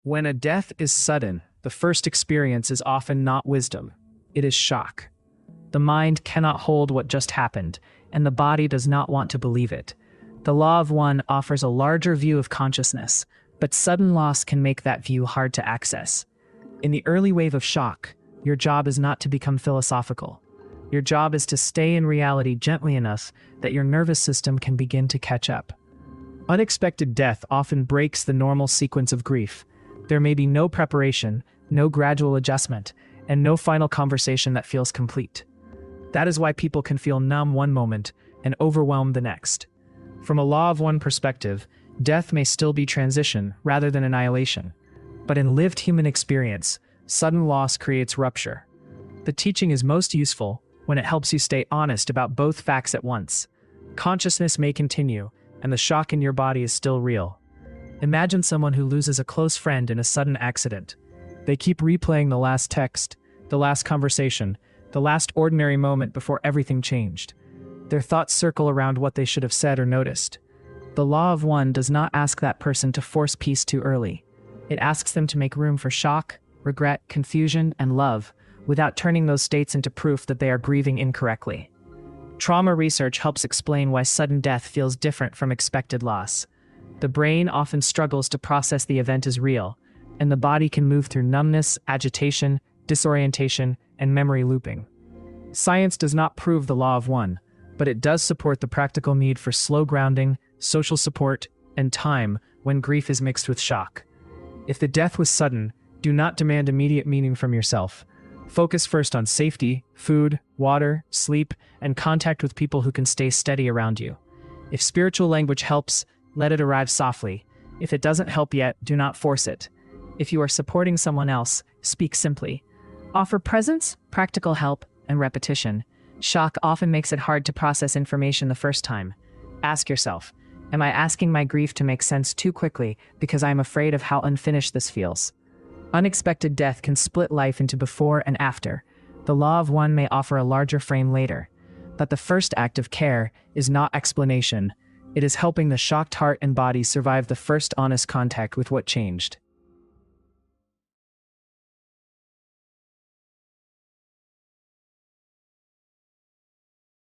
When a death is sudden, the first experience is often not wisdom. It is shock. The mind cannot hold what just happened, and the body does not want to believe it. The Law of One offers a larger view of consciousness, but sudden loss can make that view hard to access. In the early wave of shock, your job is not to become philosophical. Your job is to stay in reality gently enough that your nervous system can begin to catch up. Unexpected death often breaks the normal sequence of grief. There may be no preparation, no gradual adjustment, and no final conversation that feels complete. That is why people can feel numb one moment and overwhelmed the next. From a Law of One perspective, death may still be transition rather than annihilation. But in lived human experience, sudden loss creates rupture. The teaching is most useful when it helps you stay honest about both facts at once. Consciousness may continue, and the shock in your body is still real. Imagine someone who loses a close friend in a sudden accident. They keep replaying the last text, the last conversation, the last ordinary moment before everything changed. Their thoughts circle around what they should have said or noticed. The Law of One does not ask that person to force peace too early. It asks them to make room for shock, regret, confusion, and love, without turning those states into proof that they are grieving incorrectly. Trauma research helps explain why sudden death feels different from expected loss. The brain often struggles to process the event as real, and the body can move through numbness, agitation, disorientation, and memory looping. Science does not prove the Law of One, but it does support the practical need for slow grounding, social support, and time when grief is mixed with shock. If the death was sudden, do not demand immediate meaning from yourself. Focus first on safety, food, water, sleep, and contact with people who can stay steady around you. If spiritual language helps, let it arrive softly. If it doesn't help yet, do not force it. If you are supporting someone else, speak simply. Offer presence, practical help, and repetition. Shock often makes it hard to process information the first time. Ask yourself, am I asking my grief to make sense too quickly because I am afraid of how unfinished this feels? Unexpected death can split life into before and after. The Law of One may offer a larger frame later. But the first act of care is not explanation. It is helping the shocked heart and body survive the first honest contact with what changed.